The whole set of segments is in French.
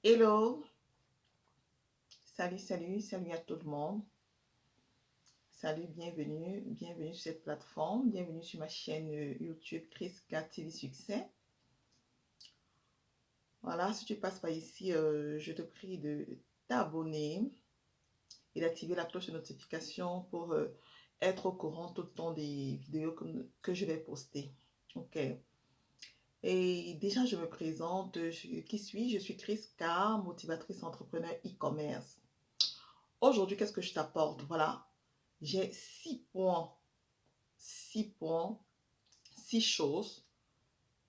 Hello, salut à tout le monde. Salut, bienvenue sur cette plateforme, bienvenue sur ma chaîne YouTube Chriska TV Succès. Voilà, si tu passes par ici, je te prie de t'abonner et d'activer la cloche de notification pour être au courant tout le temps des vidéos que je vais poster. Ok. Et déjà, je me présente. Qui suis-je? Je suis Chriska, motivatrice entrepreneur e-commerce. Aujourd'hui, qu'est-ce que je t'apporte? Voilà, j'ai 6 points, 6 points, 6 choses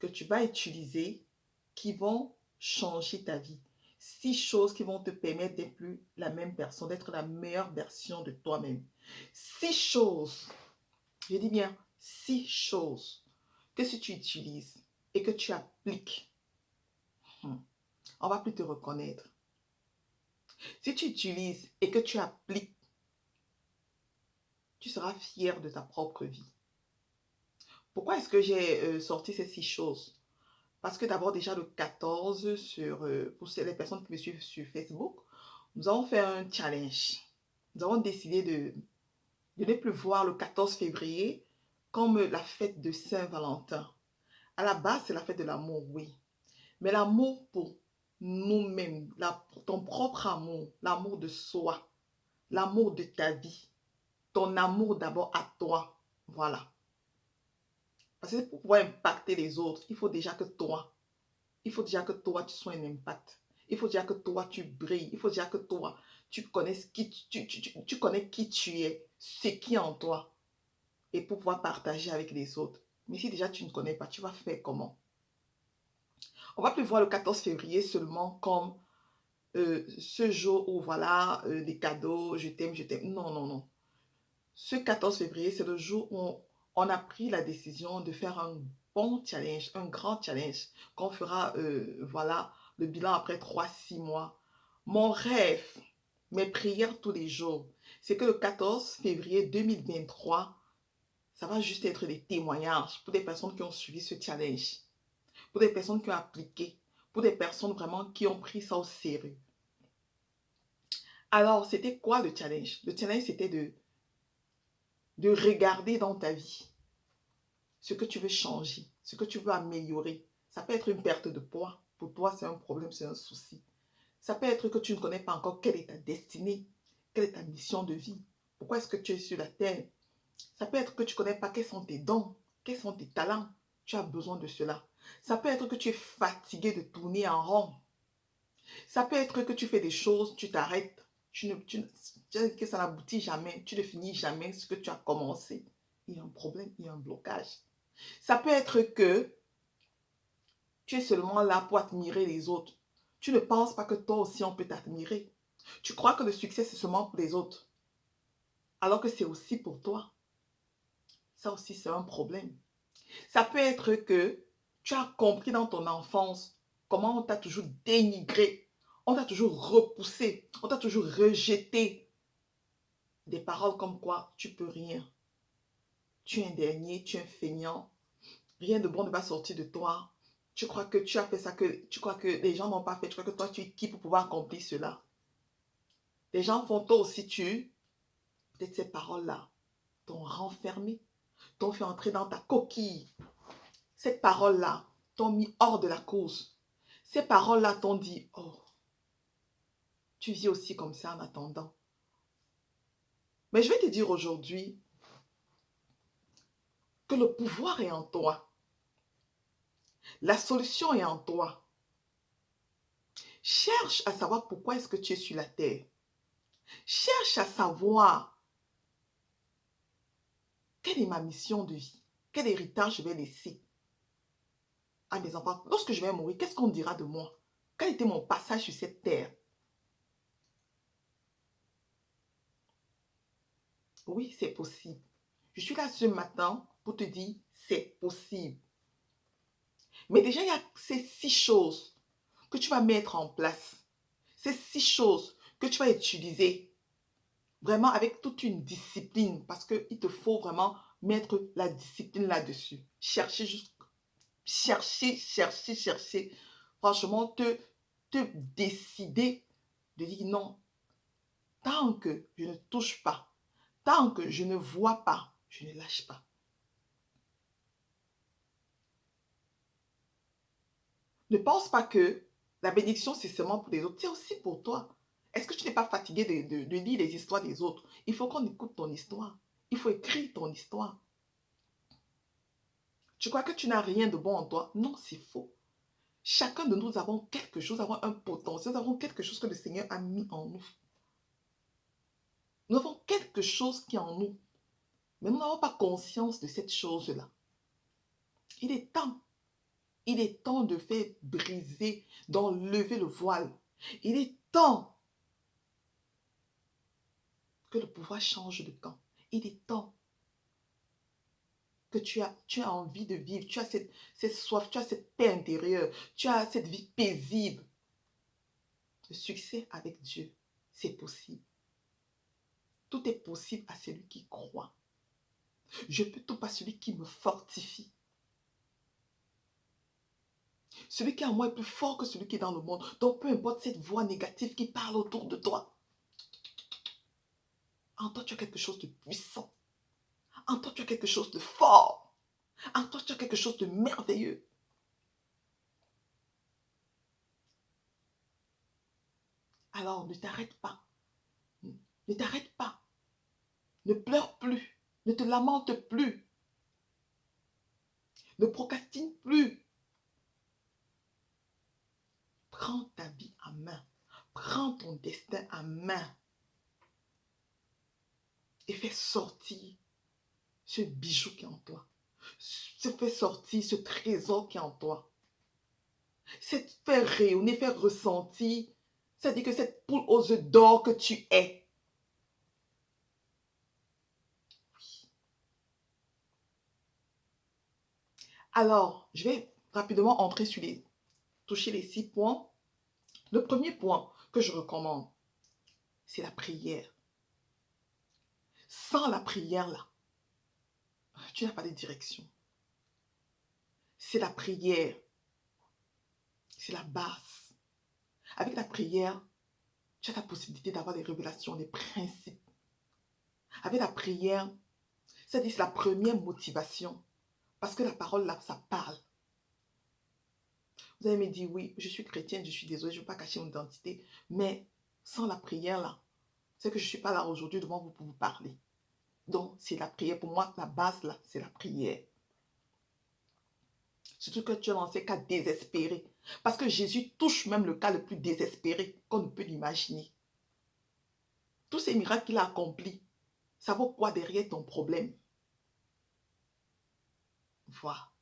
que tu vas utiliser qui vont changer ta vie. 6 choses qui vont te permettre d'être plus la même personne, d'être la meilleure version de toi-même. 6 choses, je dis bien 6 choses que si tu utilises et que tu appliques, on va plus te reconnaître. Si tu utilises et que tu appliques, tu seras fier de ta propre vie. Pourquoi est-ce que j'ai sorti ces 6 choses? Parce que d'abord, déjà le 14, pour les personnes qui me suivent sur Facebook, nous avons fait un challenge. Nous avons décidé de ne plus voir le 14 février comme la fête de Saint-Valentin. À la base, c'est la fête de l'amour, oui. Mais l'amour pour nous-mêmes, ton propre amour, l'amour de soi, l'amour de ta vie, ton amour d'abord à toi. Voilà. Parce que pour pouvoir impacter les autres, il faut déjà que toi, tu sois un impact. Il faut déjà que toi, tu brilles. Il faut déjà que toi, tu connais tu connais qui tu es, ce qui est en toi. Et pour pouvoir partager avec les autres. Mais si déjà tu ne connais pas, tu vas faire comment? On va plus voir le 14 février seulement comme ce jour où voilà, des cadeaux, je t'aime, je t'aime. Non, non, non. Ce 14 février, c'est le jour où on a pris la décision de faire un bon challenge, un grand challenge, qu'on fera, voilà, le bilan après 3, 6 mois. Mon rêve, mes prières tous les jours, c'est que le 14 février 2023, ça va juste être des témoignages pour des personnes qui ont suivi ce challenge, pour des personnes qui ont appliqué, pour des personnes vraiment qui ont pris ça au sérieux. Alors, c'était quoi le challenge? Le challenge, c'était de regarder dans ta vie ce que tu veux changer, ce que tu veux améliorer. Ça peut être une perte de poids. Pour toi, c'est un problème, c'est un souci. Ça peut être que tu ne connais pas encore quelle est ta destinée, quelle est ta mission de vie. Pourquoi est-ce que tu es sur la terre? Ça peut être que tu ne connais pas quels sont tes dons, quels sont tes talents. Tu as besoin de cela. Ça peut être que tu es fatigué de tourner en rond. Ça peut être que tu fais des choses, tu t'arrêtes. Que ça n'aboutit jamais. Tu ne finis jamais ce que tu as commencé. Il y a un problème, il y a un blocage. Ça peut être que tu es seulement là pour admirer les autres. Tu ne penses pas que toi aussi on peut t'admirer. Tu crois que le succès c'est seulement pour les autres, alors que c'est aussi pour toi. Ça aussi c'est un problème. Ça peut être que tu as compris dans ton enfance comment on t'a toujours dénigré, on t'a toujours repoussé, on t'a toujours rejeté. Des paroles comme quoi tu peux rien, tu es un dernier, tu es un feignant, rien de bon ne va sortir de toi. Tu crois que tu as fait ça, que tu crois que les gens n'ont pas fait. Tu crois que toi, tu es qui pour pouvoir accomplir cela? Les gens font toi aussi, peut-être ces paroles-là t'ont renfermé, t'ont fait entrer dans ta coquille. Ces paroles-là t'ont mis hors de la cause. Ces paroles-là t'ont dit, oh, tu vis aussi comme ça en attendant. Mais je vais te dire aujourd'hui que le pouvoir est en toi. La solution est en toi. Cherche à savoir pourquoi est-ce que tu es sur la terre. Cherche à savoir quelle est ma mission de vie, quel héritage je vais laisser à mes enfants. Lorsque je vais mourir, qu'est-ce qu'on dira de moi? Quel était mon passage sur cette terre? Oui, c'est possible. Je suis là ce matin pour te dire, c'est possible. Mais déjà, il y a ces 6 choses que tu vas mettre en place. Ces 6 choses que tu vas utiliser vraiment avec toute une discipline parce qu'il te faut vraiment mettre la discipline là-dessus. Chercher, chercher. Franchement, te décider de dire non, tant que je ne touche pas, tant que je ne vois pas, je ne lâche pas. Ne pense pas que la bénédiction, c'est seulement pour les autres, c'est aussi pour toi. Est-ce que tu n'es pas fatigué de lire les histoires des autres? Il faut qu'on écoute ton histoire. Il faut écrire ton histoire. Tu crois que tu n'as rien de bon en toi? Non, c'est faux. Chacun de nous avons quelque chose, avons un potentiel, nous avons quelque chose que le Seigneur a mis en nous. Nous avons quelque chose qui est en nous, mais nous n'avons pas conscience de cette chose-là. Il est temps. Il est temps de faire briser, d'enlever le voile. Il est temps que le pouvoir change de camp. Il est temps que tu as envie de vivre, tu as cette soif, tu as cette paix intérieure, tu as cette vie paisible. Le succès avec Dieu, c'est possible. Tout est possible à celui qui croit. Je peux tout par celui qui me fortifie. Celui qui est en moi est plus fort que celui qui est dans le monde. Donc peu importe cette voix négative qui parle autour de toi. En toi, tu as quelque chose de puissant. En toi, tu as quelque chose de fort. En toi, tu as quelque chose de merveilleux. Alors, ne t'arrête pas. Ne t'arrête pas. Ne pleure plus. Ne te lamente plus. Ne procrastine plus. Prends ta vie en main. Prends ton destin en main. Et fais sortir ce bijou qui est en toi. Fais sortir ce trésor qui est en toi. Faire rayonner, faire ressentir. C'est-à-dire que cette poule aux œufs d'or que tu es. Alors, je vais rapidement entrer sur toucher les 6 points. Le premier point que je recommande, c'est la prière. Sans la prière, là, tu n'as pas de direction. C'est la prière. C'est la base. Avec la prière, tu as la possibilité d'avoir des révélations, des principes. Avec la prière, c'est la première motivation. Parce que la parole, là, ça parle. Vous allez me dire, oui, je suis chrétienne, je suis désolée, je ne veux pas cacher mon identité. Mais sans la prière, là, c'est que je ne suis pas là aujourd'hui devant vous pour vous parler. Donc, c'est la prière. Pour moi, la base, là, c'est la prière. Surtout que tu es dans ces cas désespérés. Parce que Jésus touche même le cas le plus désespéré qu'on ne peut l'imaginer. Tous ces miracles qu'il a accomplis, ça vaut quoi derrière ton problème? Voilà.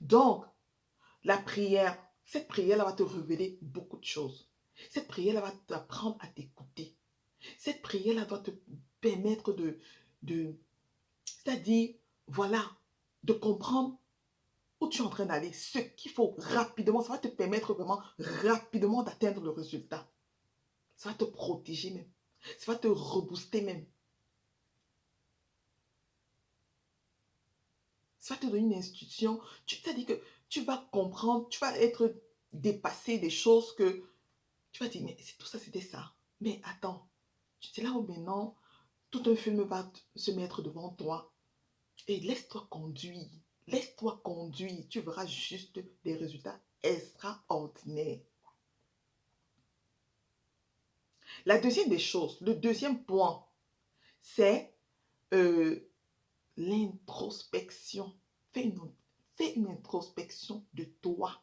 Donc, la prière, cette prière-là va te révéler beaucoup de choses. Cette prière-là va t'apprendre à t'écouter. Cette prière-là va te permettre c'est-à-dire, voilà, de comprendre où tu es en train d'aller, ce qu'il faut rapidement, ça va te permettre vraiment rapidement d'atteindre le résultat. Ça va te protéger même. Ça va te rebooster même. Ça va te donner une institution. C'est-à-dire que tu vas comprendre, tu vas être dépassé des choses que tu vas dire, mais tout ça, c'était ça. Mais attends, c'est là où maintenant, tout un film va se mettre devant toi. Et laisse-toi conduire. Laisse-toi conduire. Tu verras juste des résultats extraordinaires. La deuxième des choses, le deuxième point, c'est l'introspection. Fais une introspection de toi.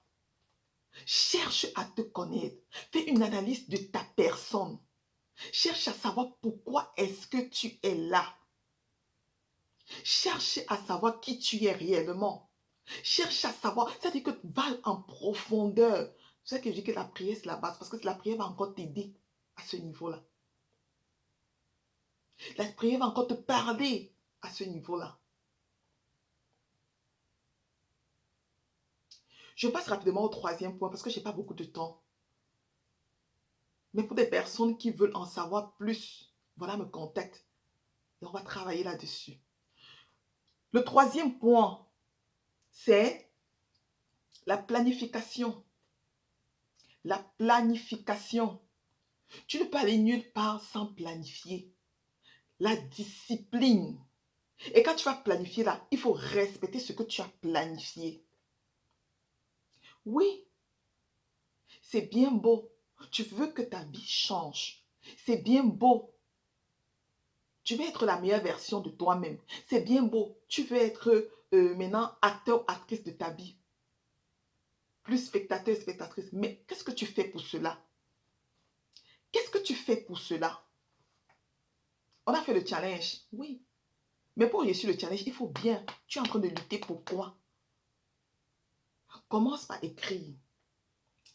Cherche à te connaître. Fais une analyse de ta personne. Cherche à savoir pourquoi est-ce que tu es là. Cherche à savoir qui tu es réellement. Cherche à savoir, c'est-à-dire que va en profondeur. C'est ça que je dis que la prière, c'est la base, parce que la prière va encore t'aider à ce niveau-là. La prière va encore te parler à ce niveau-là. Je passe rapidement au troisième point, parce que je n'ai pas beaucoup de temps. Mais pour des personnes qui veulent en savoir plus, voilà, me contactent. Et on va travailler là-dessus. Le troisième point, c'est la planification. La planification. Tu ne peux aller nulle part sans planifier. La discipline. Et quand tu vas planifier là, il faut respecter ce que tu as planifié. Oui, c'est bien beau. Tu veux que ta vie change. C'est bien beau. Tu veux être la meilleure version de toi-même. C'est bien beau. Tu veux être maintenant acteur, actrice de ta vie. Plus spectateur, spectatrice. Mais qu'est-ce que tu fais pour cela? Qu'est-ce que tu fais pour cela? On a fait le challenge. Oui. Mais pour réussir le challenge, il faut bien. Tu es en train de lutter pour quoi? Commence par écrire,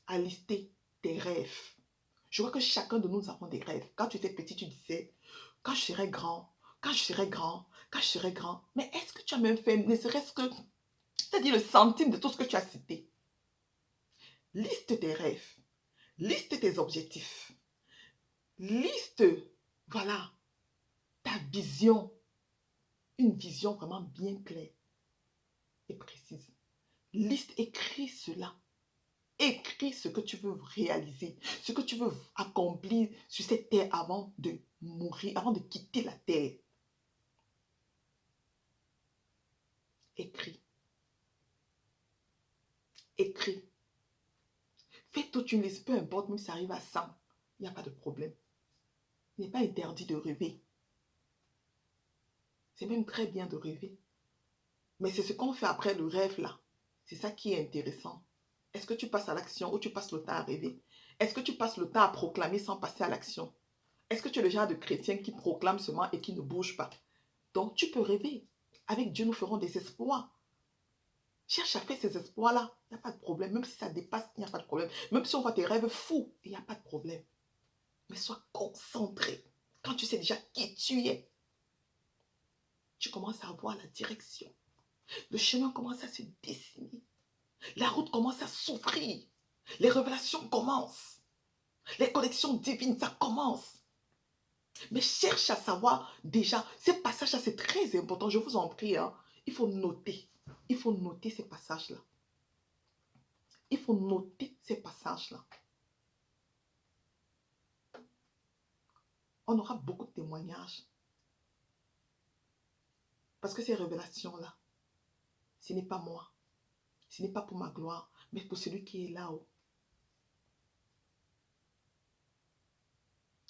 à lister tes rêves. Je vois que chacun de nous avons des rêves. Quand tu étais petit, tu disais, quand je serai grand, quand je serai grand, quand je serai grand. Mais est-ce que tu as même fait, ne serait-ce que, c'est-à-dire le centime de tout ce que tu as cité? Liste tes rêves, liste tes objectifs, liste, voilà, ta vision. Une vision vraiment bien claire et précise. Liste, écris cela. Écris ce que tu veux réaliser, ce que tu veux accomplir sur cette terre avant de mourir, avant de quitter la terre. Écris. Écris. Fais toute une liste, peu importe, même si ça arrive à 100, il n'y a pas de problème. Il n'est pas interdit de rêver. C'est même très bien de rêver. Mais c'est ce qu'on fait après le rêve là. C'est ça qui est intéressant. Est-ce que tu passes à l'action ou tu passes le temps à rêver? Est-ce que tu passes le temps à proclamer sans passer à l'action? Est-ce que tu es le genre de chrétien qui proclame seulement et qui ne bouge pas? Donc tu peux rêver. Avec Dieu, nous ferons des exploits. Cherche à faire ces exploits-là. Il n'y a pas de problème. Même si ça dépasse, il n'y a pas de problème. Même si on voit tes rêves fous, il n'y a pas de problème. Mais sois concentré. Quand tu sais déjà qui tu es, tu commences à voir la direction. Le chemin commence à se dessiner. La route commence à s'ouvrir. Les révélations commencent. Les connexions divines, ça commence. Mais cherche à savoir déjà, ces passages-là, c'est très important. Je vous en prie, hein. Il faut noter. Il faut noter ces passages-là. Il faut noter ces passages-là. On aura beaucoup de témoignages. Parce que ces révélations-là, ce n'est pas moi. Ce n'est pas pour ma gloire, mais pour celui qui est là-haut.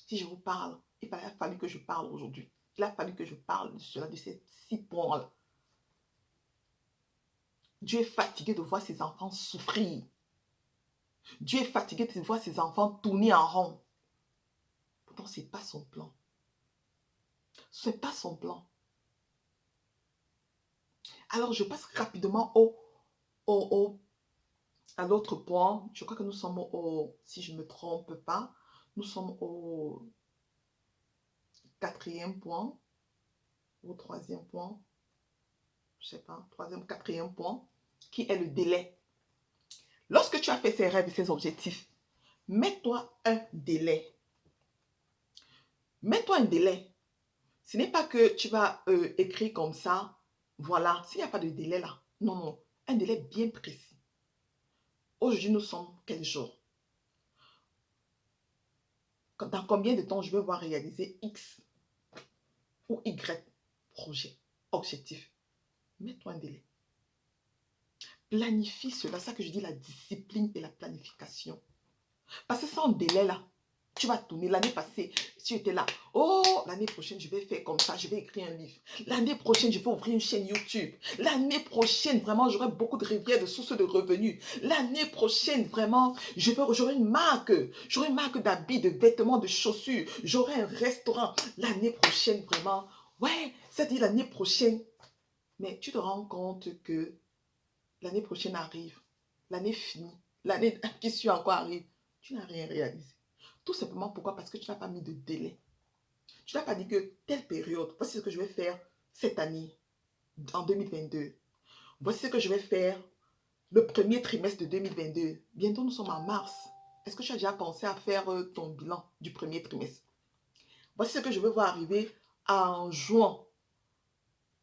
Si je vous parle, il a fallu que je parle aujourd'hui. Il a fallu que je parle de cela, de ces 6 points-là. Dieu est fatigué de voir ses enfants souffrir. Dieu est fatigué de voir ses enfants tourner en rond. Pourtant, ce n'est pas son plan. Ce n'est pas son plan. Alors, je passe rapidement à l'autre point. Je crois que nous sommes si je ne me trompe pas, nous sommes au 4e point, ou 3e point, je ne sais pas, 3e, 4e point, qui est le délai. Lorsque tu as fait ces rêves et ces objectifs, mets-toi un délai. Mets-toi un délai. Ce n'est pas que tu vas écrire comme ça, voilà, s'il n'y a pas de délai là. Non, non, un délai bien précis. Aujourd'hui, nous sommes quel jour? Dans combien de temps je vais voir réaliser X ou Y projet, objectif? Mets-toi un délai. Planifie cela, ça que je dis, la discipline et la planification. Parce que sans délai là, tu vas tourner. L'année passée, si tu étais là, oh, l'année prochaine, je vais faire comme ça, je vais écrire un livre. L'année prochaine, je vais ouvrir une chaîne YouTube. L'année prochaine, vraiment, j'aurai beaucoup de rivières, de sources de revenus. L'année prochaine, vraiment, j'aurai une marque. J'aurai une marque d'habits, de vêtements, de chaussures. J'aurai un restaurant. L'année prochaine, vraiment, ouais, c'est-à-dire l'année prochaine. Mais tu te rends compte que l'année prochaine arrive. L'année finit. L'année qui suit encore arrive. Tu n'as rien réalisé. Tout simplement pourquoi? Parce que tu n'as pas mis de délai. Tu n'as pas dit que telle période, voici ce que je vais faire cette année, en 2022. Voici ce que je vais faire le premier trimestre de 2022. Bientôt, nous sommes en mars. Est-ce que tu as déjà pensé à faire ton bilan du premier trimestre? Voici ce que je vais voir arriver en juin,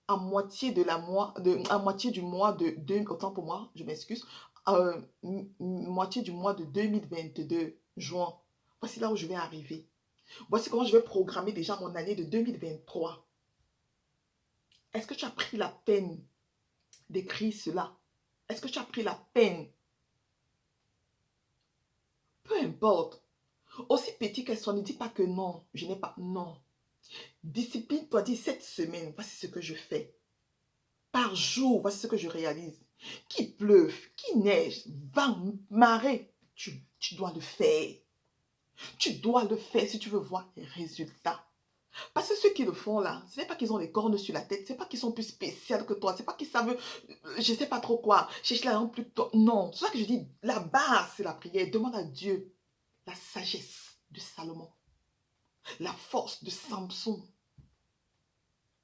à moitié du mois de, autant pour moi, je m'excuse, moitié du mois de 2022, juin. Voici là où je vais arriver. Voici comment je vais programmer déjà mon année de 2023. Est-ce que tu as pris la peine d'écrire cela? Est-ce que tu as pris la peine? Peu importe. Aussi petit qu'elle soit, ne dis pas que non, je n'ai pas. Non. Discipline-toi, dis cette semaine, voici ce que je fais. Par jour, voici ce que je réalise. Qu'il pleuve, qu'il neige, vent, marée, tu dois le faire. Tu dois le faire si tu veux voir les résultats. Parce que ceux qui le font là, ce n'est pas qu'ils ont les cornes sur la tête, ce n'est pas qu'ils sont plus spéciaux que toi, ce n'est pas qu'ils savent, je ne sais pas trop quoi, cherche la langue plus tôt. Non, c'est ça que je dis, la base c'est la prière. Demande à Dieu la sagesse de Salomon, la force de Samson.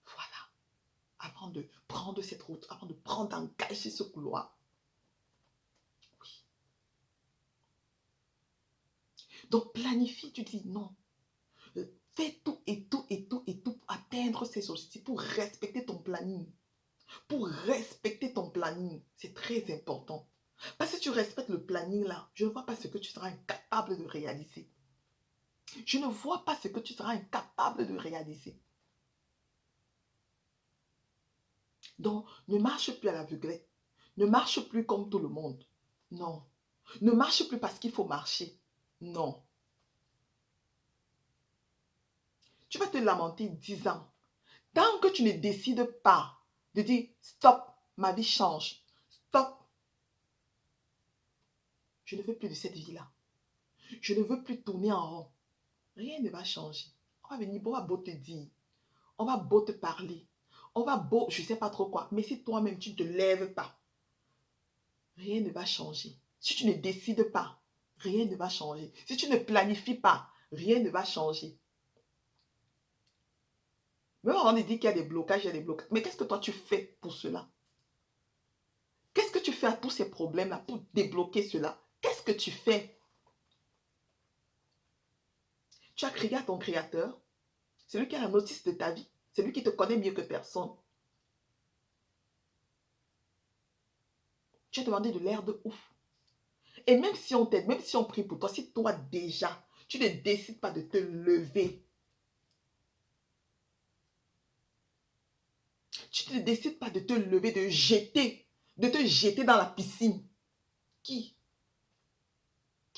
Voilà, avant de prendre cette route, avant de prendre engager ce couloir. Oui. Donc planifie, tu dis non. Fais tout et tout et tout et tout pour atteindre ces objectifs, pour respecter ton planning. Pour respecter ton planning, c'est très important. Parce que si tu respectes le planning là, je ne vois pas ce que tu seras incapable de réaliser. Je ne vois pas ce que tu seras incapable de réaliser. Donc, ne marche plus à l'aveuglette. Ne marche plus comme tout le monde. Non. Ne marche plus parce qu'il faut marcher. Non. Tu vas te lamenter 10 ans. Tant que tu ne décides pas de dire stop, ma vie change. Stop, je ne veux plus de cette vie-là. Je ne veux plus tourner en rond. Rien ne va changer. On va venir, on va beau te dire. On va beau te parler. On va beau, je ne sais pas trop quoi. Mais si toi-même, tu ne te lèves pas, rien ne va changer. Si tu ne décides pas, rien ne va changer. Si tu ne planifies pas, rien ne va changer. Même avant de dire qu'il y a des blocages, il y a des blocages. Mais qu'est-ce que toi, tu fais pour cela? Qu'est-ce que tu fais à tous ces problèmes-là pour débloquer cela? Qu'est-ce que tu fais? Tu as crié à ton créateur. C'est lui qui a la notice de ta vie. C'est lui qui te connaît mieux que personne. Tu as demandé de l'air de ouf. Et même si on t'aide, même si on prie pour toi, si toi déjà, tu ne décides pas de te lever, tu ne décides pas de te lever, de te jeter dans la piscine, qui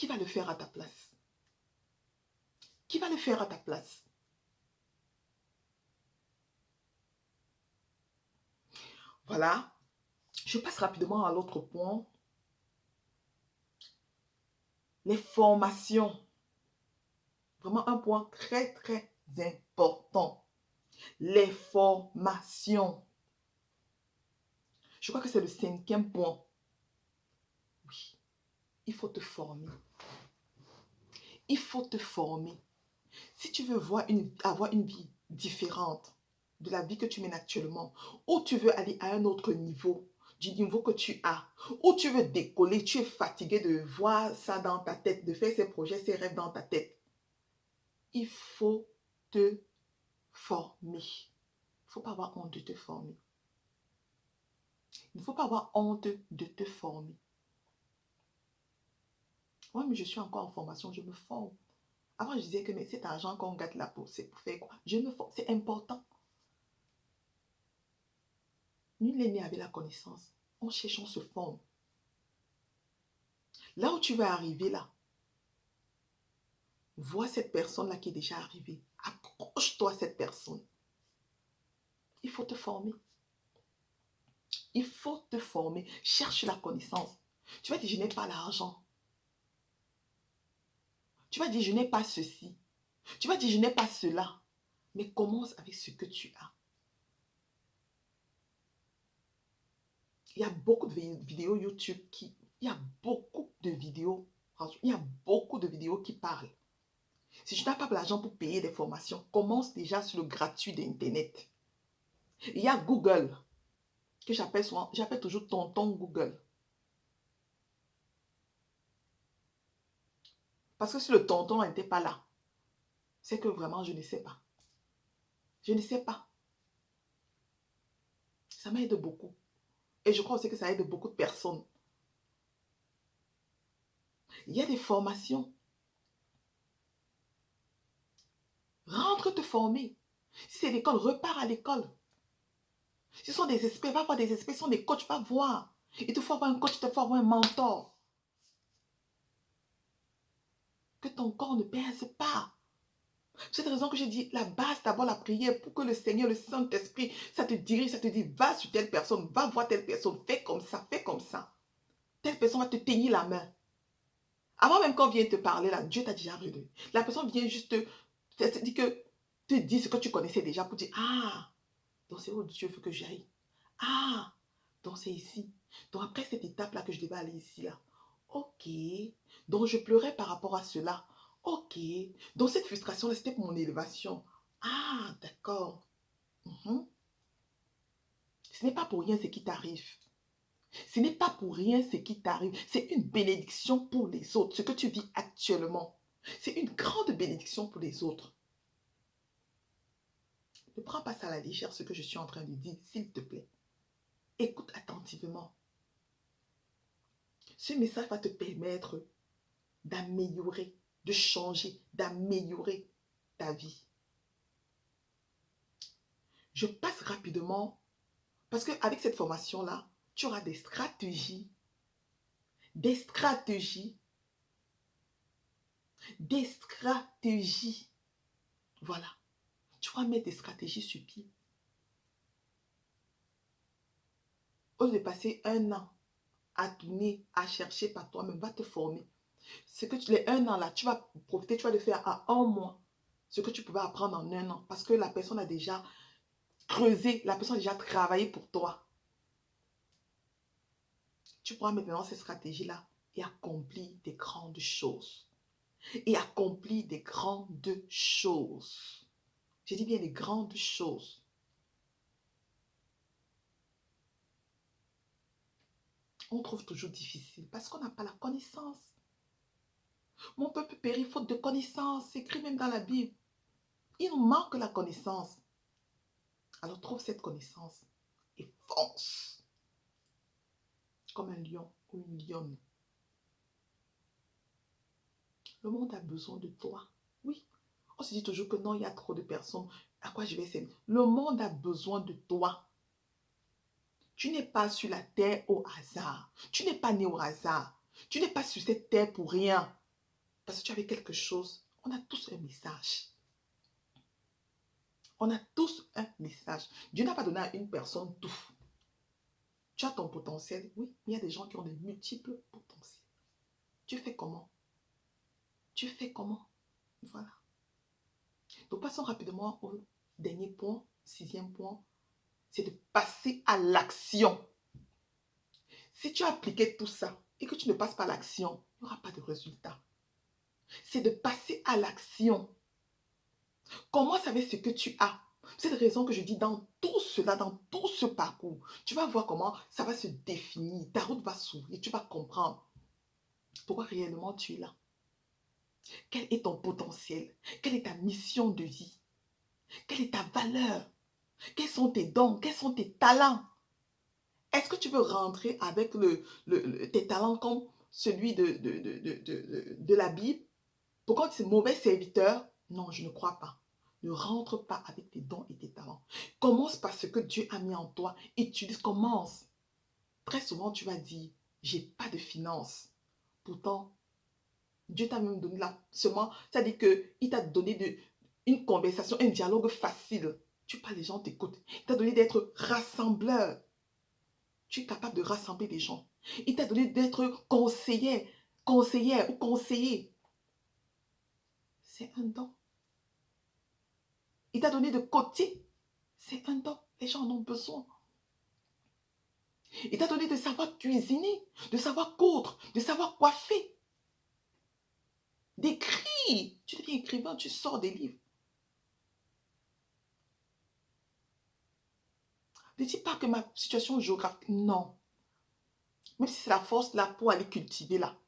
va le faire à ta place? Qui va le faire à ta place? Voilà. Je passe rapidement à l'autre point. Les formations. Vraiment un point très, très important. Les formations. Je crois que c'est le 5e point. Oui, il faut te former. Il faut te former. Si tu veux avoir une vie différente de la vie que tu mènes actuellement, ou tu veux aller à un autre niveau, du niveau que tu as, ou tu veux décoller, tu es fatigué de voir ça dans ta tête, de faire ces projets, ces rêves dans ta tête, il faut te former. Il ne faut pas avoir honte de te former. Il ne faut pas avoir honte de te former. Moi, mais je suis encore en formation, je me forme. Avant, je disais que mais cet argent qu'on gâte la peau, c'est pour faire quoi? Je me forme, c'est important. Nul n'est né avec la connaissance. On cherche, on se forme. Là où tu vas arriver là, vois cette personne-là qui est déjà arrivée. Accroche-toi à cette personne. Il faut te former. Il faut te former. Cherche la connaissance. Tu vas dire, je n'ai pas l'argent. Tu vas dire, je n'ai pas ceci. Tu vas dire, je n'ai pas cela. Mais commence avec ce que tu as. Il y a beaucoup de vidéos YouTube qui... Il y a beaucoup de vidéos. Il y a beaucoup de vidéos qui parlent. Si tu n'as pas l'argent pour payer des formations, commence déjà sur le gratuit d'Internet. Il y a Google, que j'appelle toujours tonton Google. Parce que si le tonton n'était pas là, c'est que vraiment, je ne sais pas. Je ne sais pas. Ça m'aide beaucoup. Et je crois aussi que ça aide beaucoup de personnes. Il y a des formations. Rentre te former. Si c'est l'école, repars à l'école. Si ce sont des experts, va voir des experts. Si ce sont des coachs, va voir. Il te faut avoir un coach, il te faut avoir un mentor. Que ton corps ne pèse pas. C'est cette raison que j'ai dit, la base, d'abord la prière, pour que le Seigneur, le Saint-Esprit, ça te dirige, ça te dit, va sur telle personne, va voir telle personne, fais comme ça, fais comme ça. Telle personne va te tenir la main. Avant même qu'on vienne te parler, là, Dieu t'a déjà révélé. La personne vient juste te dit que, te dit ce que tu connaissais déjà pour dire, ah, donc c'est où Dieu veut que j'aille. Ah, donc c'est ici. Donc après cette étape-là que je devais aller ici, là. Ok. Donc je pleurais par rapport à cela. Ok. Donc cette frustration-là, c'était pour mon élévation. Ah, d'accord. Mhm. Ce n'est pas pour rien ce qui t'arrive. Ce n'est pas pour rien ce qui t'arrive. C'est une bénédiction pour les autres. Ce que tu vis actuellement, c'est une grande bénédiction pour les autres. Ne prends pas ça à la légère, ce que je suis en train de dire, s'il te plaît. Écoute attentivement. Ce message va te permettre d'améliorer, de changer, d'améliorer ta vie. Je passe rapidement parce qu'avec cette formation-là, tu auras des stratégies, des stratégies, des stratégies. Voilà. Tu vas mettre des stratégies sur pied. Au lieu de passer un an à tourner, à chercher par toi-même, va te former. Ce que les un an là, tu vas profiter, tu vas le faire à un mois. Ce que tu pouvais apprendre en un an. Parce que la personne a déjà creusé, la personne a déjà travaillé pour toi. Tu pourras maintenant ces stratégies-là et accomplir des grandes choses. Et accomplir des grandes choses. Je dis bien des grandes choses. On trouve toujours difficile parce qu'on n'a pas la connaissance. Mon peuple périt faute de connaissance. C'est écrit même dans la Bible. Il nous manque la connaissance. Alors trouve cette connaissance et fonce. Comme un lion ou une lionne. Le monde a besoin de toi. Oui. On se dit toujours que non, il y a trop de personnes. À quoi je vais essayer? Le monde a besoin de toi. Tu n'es pas sur la terre au hasard. Tu n'es pas né au hasard. Tu n'es pas sur cette terre pour rien. Parce que tu avais quelque chose. On a tous un message. On a tous un message. Dieu n'a pas donné à une personne tout. Tu as ton potentiel. Oui, il y a des gens qui ont de multiples potentiels. Tu fais comment? Tu fais comment? Voilà. Donc passons rapidement au dernier point, sixième point. C'est de passer à l'action. Si tu as appliqué tout ça et que tu ne passes pas à l'action, il n'y aura pas de résultat. C'est de passer à l'action. Commence avec ce que tu as. C'est la raison que je dis dans tout cela, dans tout ce parcours, tu vas voir comment ça va se définir. Ta route va s'ouvrir. Tu vas comprendre pourquoi réellement tu es là. Quel est ton potentiel? Quelle est ta mission de vie? Quelle est ta valeur? Quels sont tes dons? Quels sont tes talents? Est-ce que tu veux rentrer avec tes talents comme celui de la Bible? Pourquoi tu es mauvais serviteur? Non, je ne crois pas. Ne rentre pas avec tes dons et tes talents. Commence par ce que Dieu a mis en toi. Utilise, commence. Très souvent, tu vas dire, j'ai pas de finances. Pourtant, Dieu t'a même donné là, seulement, c'est-à-dire qu'il t'a donné une conversation, un dialogue facile. Tu parles, les gens t'écoutent. Il t'a donné d'être rassembleur. Tu es capable de rassembler des gens. Il t'a donné d'être conseillère ou conseiller. C'est un don. Il t'a donné de côté. C'est un don. Les gens en ont besoin. Il t'a donné de savoir cuisiner, de savoir coudre, de savoir coiffer, d'écrire. Tu deviens écrivain, tu sors des livres. Ne dis pas que ma situation géographique, non. Même si c'est la force là pour aller cultiver là,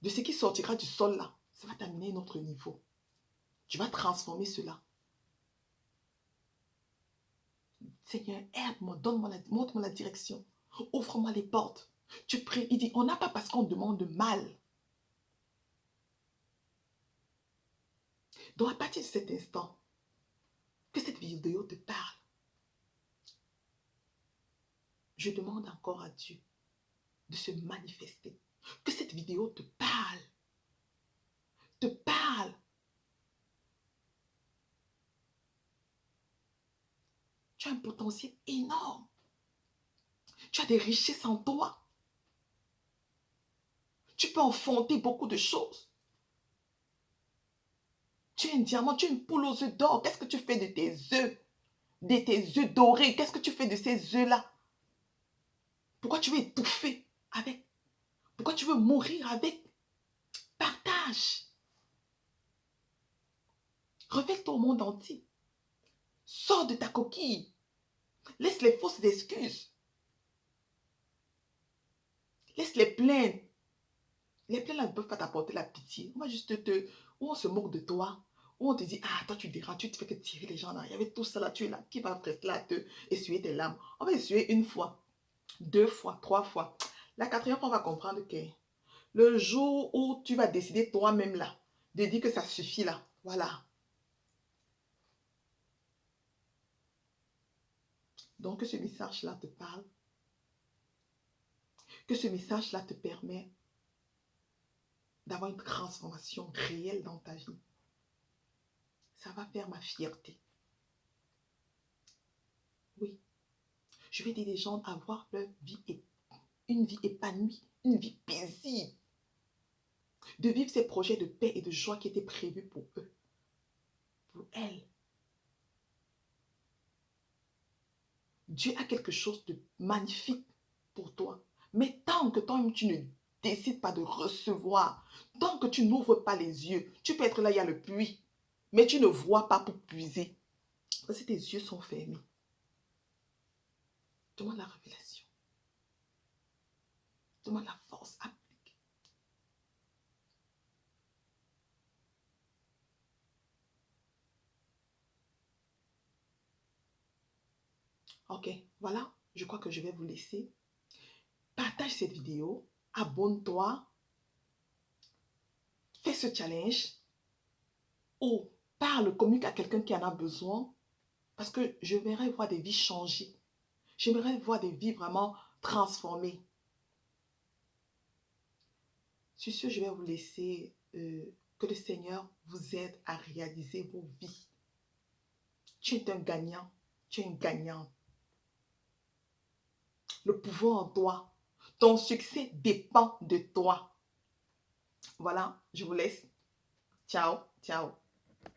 de ce qui sortira du sol là, ça va t'amener à un autre niveau. Tu vas transformer cela. Seigneur, aide-moi, montre-moi la direction. Ouvre-moi les portes. Tu pries, il dit, on n'a pas parce qu'on demande mal. Donc, à partir de cet instant, que cette vidéo te parle, je demande encore à Dieu de se manifester. Que cette vidéo te parle. Te parle. Tu as un potentiel énorme. Tu as des richesses en toi. Tu peux enfanter beaucoup de choses. Tu es un diamant, tu es une poule aux œufs d'or. Qu'est-ce que tu fais de tes œufs? De tes œufs dorés? Qu'est-ce que tu fais de ces œufs-là? Pourquoi tu veux étouffer avec? Pourquoi tu veux mourir avec? Partage. Révèle-toi au monde entier. Sors de ta coquille. Laisse les fausses excuses. Laisse les plaintes. Les plaintes là ne peuvent pas t'apporter la pitié. On va juste où on se moque de toi. Où on te dit, ah, toi tu déranges, tu te fais que tirer les gens là. Il y avait tout ça là, tu es là. Qui va rester là à te essuyer tes larmes? On va essuyer une fois, deux fois, trois fois. La quatrième fois, on va comprendre que le jour où tu vas décider toi-même là, de dire que ça suffit là, voilà. Donc que ce message-là te parle. Que ce message-là te permet d'avoir une transformation réelle dans ta vie. Ça va faire ma fierté. Oui. Je vais aider les gens à avoir leur vie, une vie épanouie, une vie paisible. De vivre ces projets de paix et de joie qui étaient prévus pour eux, pour elles. Dieu a quelque chose de magnifique pour toi. Mais tant que toi-même tu ne décides pas de recevoir, tant que tu n'ouvres pas les yeux, tu peux être là, il y a le puits, mais tu ne vois pas pour puiser. Parce que tes yeux sont fermés. Demande la révélation. Demande la force. Applique. Ok, voilà. Je crois que je vais vous laisser. Partage cette vidéo. Abonne-toi. Fais ce challenge. Ou parle, communique à quelqu'un qui en a besoin. Parce que j'aimerais voir des vies changer. J'aimerais voir des vies vraiment transformées. Sur ce, je vais vous laisser. Que le Seigneur vous aide à réaliser vos vies. Tu es un gagnant. Tu es une gagnante. Le pouvoir en toi. Ton succès dépend de toi. Voilà, je vous laisse. Ciao, ciao.